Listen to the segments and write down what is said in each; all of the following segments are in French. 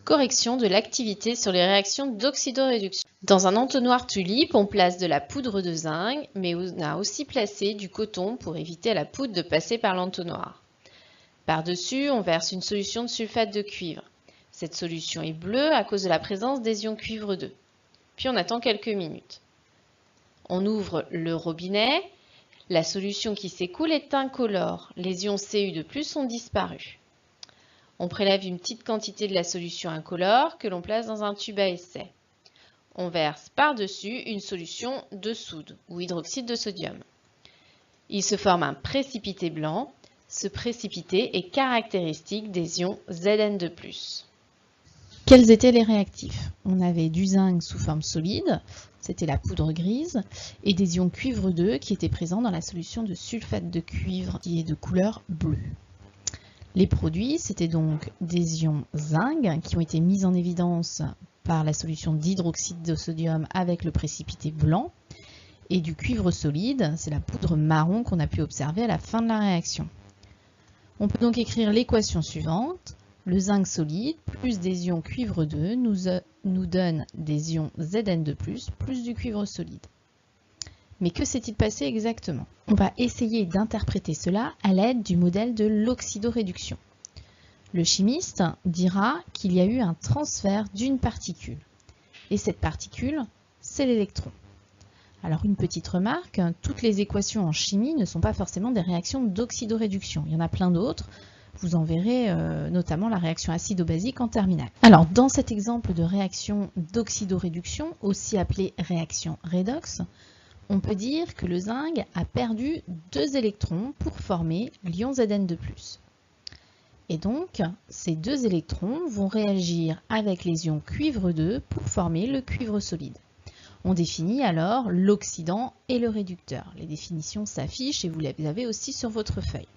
Correction de l'activité sur les réactions d'oxydoréduction. Dans un entonnoir tulipe, on place de la poudre de zinc, mais on a aussi placé du coton pour éviter à la poudre de passer par l'entonnoir. Par-dessus, on verse une solution de sulfate de cuivre. Cette solution est bleue à cause de la présence des ions cuivre 2. Puis on attend quelques minutes. On ouvre le robinet. La solution qui s'écoule est incolore. Les ions Cu2+ ont disparu. On prélève une petite quantité de la solution incolore que l'on place dans un tube à essai. On verse par-dessus une solution de soude ou hydroxyde de sodium. Il se forme un précipité blanc. Ce précipité est caractéristique des ions Zn2+. Quels étaient les réactifs? On avait du zinc sous forme solide, c'était la poudre grise, et des ions cuivre 2 qui étaient présents dans la solution de sulfate de cuivre qui est de couleur bleue. Les produits, c'était donc des ions zinc qui ont été mis en évidence par la solution d'hydroxyde de sodium avec le précipité blanc, et du cuivre solide, c'est la poudre marron qu'on a pu observer à la fin de la réaction. On peut donc écrire l'équation suivante. Le zinc solide plus des ions cuivre 2 nous donne des ions Zn2+, plus du cuivre solide. Mais que s'est-il passé exactement? On va essayer d'interpréter cela à l'aide du modèle de l'oxydoréduction. Le chimiste dira qu'il y a eu un transfert d'une particule. Et cette particule, c'est l'électron. Alors une petite remarque, toutes les équations en chimie ne sont pas forcément des réactions d'oxydoréduction. Il y en a plein d'autres. Vous en verrez notamment la réaction acido-basique en terminale. Alors dans cet exemple de réaction d'oxydoréduction, aussi appelée réaction redox, on peut dire que le zinc a perdu 2 électrons pour former l'ion Zn2+. Et donc, ces 2 électrons vont réagir avec les ions cuivre 2 pour former le cuivre solide. On définit alors l'oxydant et le réducteur. Les définitions s'affichent et vous les avez aussi sur votre feuille.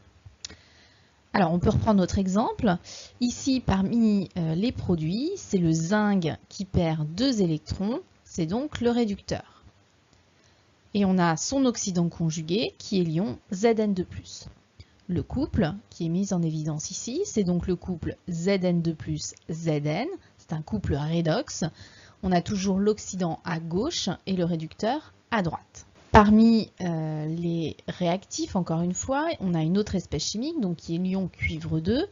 Alors, on peut reprendre notre exemple. Ici, parmi les produits, c'est le zinc qui perd 2 électrons, c'est donc le réducteur. Et on a son oxydant conjugué qui est l'ion Zn2+. Le couple qui est mis en évidence ici, c'est donc le couple Zn2+Zn, c'est un couple redox. On a toujours l'oxydant à gauche et le réducteur à droite. Parmi les réactifs, encore une fois, on a une autre espèce chimique, donc qui est l'ion cuivre 2.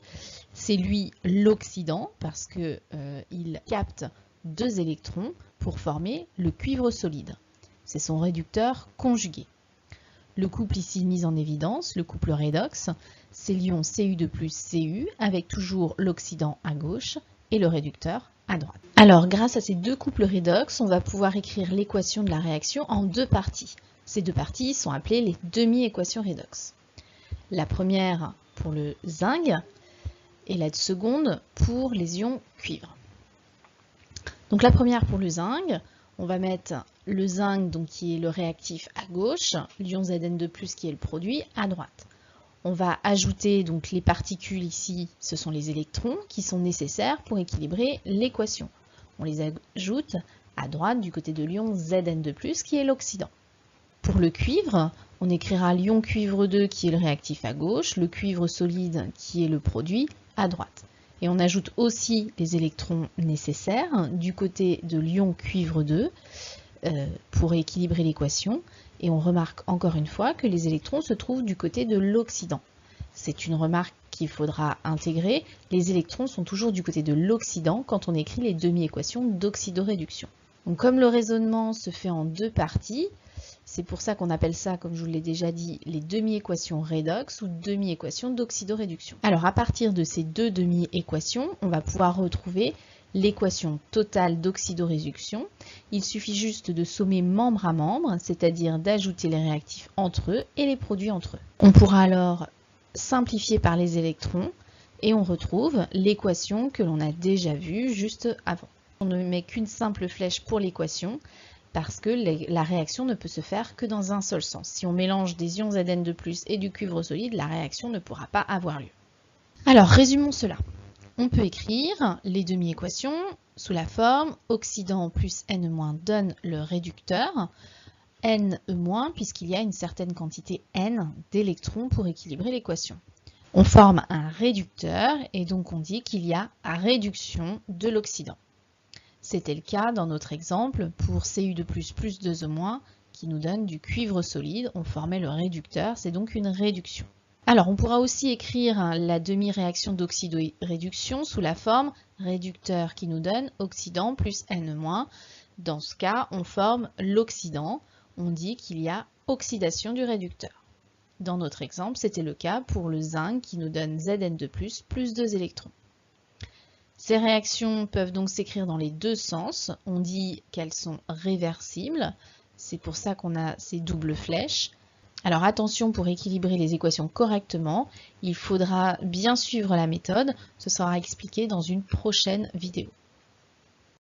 C'est lui l'oxydant parce qu'il capte 2 électrons pour former le cuivre solide. C'est son réducteur conjugué. Le couple ici mis en évidence, le couple redox, c'est l'ion Cu2+Cu avec toujours l'oxydant à gauche et le réducteur à droite. Alors, grâce à ces 2 couples redox, on va pouvoir écrire l'équation de la réaction en 2 parties. Ces 2 parties sont appelées les demi-équations redox. La première pour le zinc et la seconde pour les ions cuivre. Donc la première pour le zinc, on va mettre le zinc donc, qui est le réactif à gauche, l'ion Zn2+, qui est le produit, à droite. On va ajouter donc les particules ici, ce sont les électrons qui sont nécessaires pour équilibrer l'équation. On les ajoute à droite du côté de l'ion Zn2+, qui est l'oxydant. Pour le cuivre, on écrira l'ion cuivre 2 qui est le réactif à gauche, le cuivre solide qui est le produit à droite. Et on ajoute aussi les électrons nécessaires du côté de l'ion cuivre 2 pour équilibrer l'équation. Et on remarque encore une fois que les électrons se trouvent du côté de l'oxydant. C'est une remarque qu'il faudra intégrer. Les électrons sont toujours du côté de l'oxydant quand on écrit les demi-équations d'oxydoréduction. Donc comme le raisonnement se fait en 2 parties, c'est pour ça qu'on appelle ça, comme je vous l'ai déjà dit, les demi-équations redox ou demi-équations d'oxydoréduction. Alors à partir de ces 2 demi-équations, on va pouvoir retrouver l'équation totale d'oxydoréduction. Il suffit juste de sommer membre à membre, c'est-à-dire d'ajouter les réactifs entre eux et les produits entre eux. On pourra alors simplifier par les électrons et on retrouve l'équation que l'on a déjà vue juste avant. On ne met qu'une simple flèche pour l'équation parce que la réaction ne peut se faire que dans un seul sens. Si on mélange des ions Zn2+ et du cuivre solide, la réaction ne pourra pas avoir lieu. Alors, résumons cela. On peut écrire les demi-équations sous la forme oxydant plus N- donne le réducteur, Ne- puisqu'il y a une certaine quantité N d'électrons pour équilibrer l'équation. On forme un réducteur et donc on dit qu'il y a réduction de l'oxydant. C'était le cas dans notre exemple pour Cu2+, plus 2O- qui nous donne du cuivre solide. On formait le réducteur, c'est donc une réduction. Alors, on pourra aussi écrire la demi-réaction d'oxydoréduction sous la forme réducteur qui nous donne oxydant plus N-. Dans ce cas, on forme l'oxydant. On dit qu'il y a oxydation du réducteur. Dans notre exemple, c'était le cas pour le zinc qui nous donne Zn2+, plus 2 électrons. Ces réactions peuvent donc s'écrire dans les deux sens. On dit qu'elles sont réversibles. C'est pour ça qu'on a ces doubles flèches. Alors attention, pour équilibrer les équations correctement, il faudra bien suivre la méthode. Ce sera expliqué dans une prochaine vidéo.